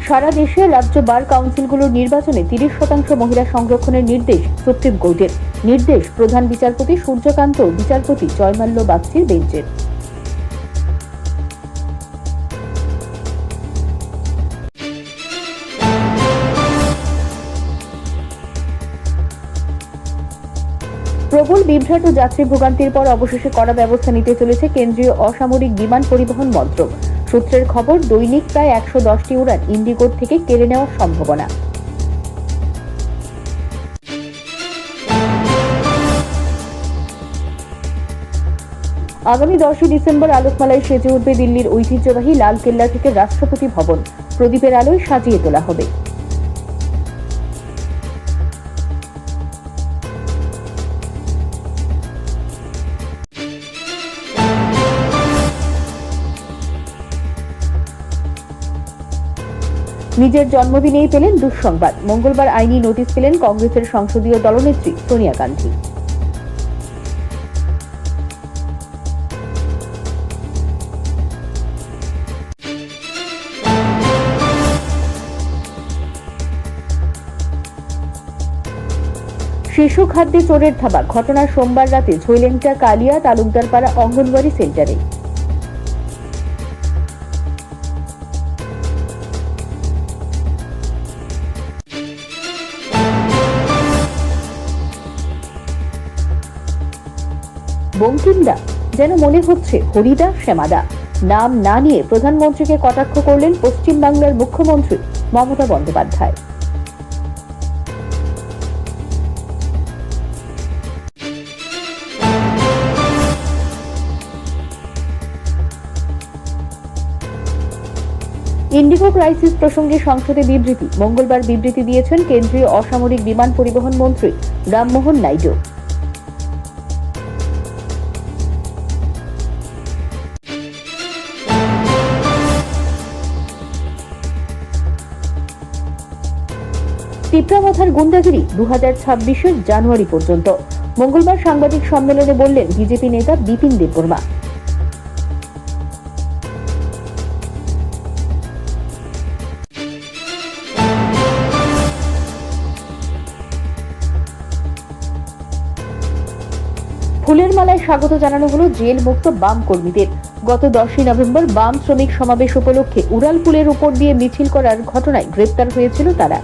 সারা দেশে রাজ্য বার কাউন্সিলগুলোর নির্বাচনে 30% মহিলা সংরক্ষণের নির্দেশ সুপ্রিম কোর্টের। নির্দেশ প্রধান বিচারপতি সূর্যকান্ত ও বিচারপতি জয়মাল্য বাগচির বেঞ্চের। প্রবল বিভ্রাট ও যাত্রী ভোগান্তির পর অবশেষে কড়া ব্যবস্থা নিতে চলেছে কেন্দ্রীয় অসামরিক বিমান পরিবহন মন্ত্রক। সূত্রের খবর, দৈনিক প্রায় 110টি উড়ান ইন্ডিগোর থেকে কেড়ে নেওয়ার সম্ভাবনা। আগামী 10 ডিসেম্বর আলোকমালায় সেজে উঠবে দিল্লির ঐতিহ্যবাহী লালকেল্লা থেকে রাষ্ট্রপতি ভবন। প্রদীপের আলোয় সাজিয়ে তোলা হবে। নিজের জন্মদিনেই পেলেন দুঃসংবাদ। মঙ্গলবার আইনি নোটিশ পেলেন কংগ্রেসের সংসদীয় দলনেত্রী সোনিয়া গান্ধী। শিশু খাদ্যে চোরের থাবা, ঘটনা সোমবার রাতে ঝৈলেংটা কালিয়া তালুকদারপাড়া অঙ্গনওয়াড়ি সেন্টারে। বঙ্কিমদা যেন মনে হচ্ছে হরিদা শ্যামাদা। নাম না নিয়ে প্রধানমন্ত্রীকে কটাক্ষ করলেন পশ্চিমবাংলার মুখ্যমন্ত্রী মমতা বন্দ্যোপাধ্যায়। ইন্ডিগো ক্রাইসিস প্রসঙ্গে সংসদে বিবৃতি। মঙ্গলবার বিবৃতি দিয়েছেন কেন্দ্রীয় অসামরিক বিমান পরিবহন মন্ত্রী রামমোহন নাইডু। তীব্রামাথার গুন্ডাগিরি 2026-এর জানুয়ারি পর্যন্ত। মঙ্গলবার সাংবাদিক সম্মেলনে বললেন বিজেপি নেতা বিপিন দেববর্মা। ফুলের মালায় স্বাগত জানানো হলো জেল মুক্ত বাম কর্মীদের। গত 10 নভেম্বর বাম শ্রমিক সমাবেশ উপলক্ষে উড়ালপুলের উপর দিয়ে মিছিল করার ঘটনায় গ্রেপ্তার হয়েছিল তারা।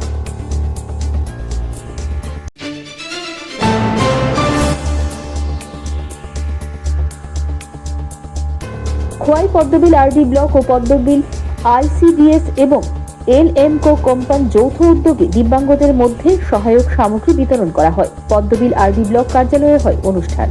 খোয়াই পদ্মবিল আরডি ব্লক ও পদ্মবিল আইসিডিএস এবং এলএমকো কোম্পানি যৌথ উদ্যোগে দিব্যাঙ্গদের মধ্যে সহায়ক সামগ্রী বিতরণ করা হয়। পদ্মবিল আরডি ব্লক কার্যালয়ে হয় অনুষ্ঠান।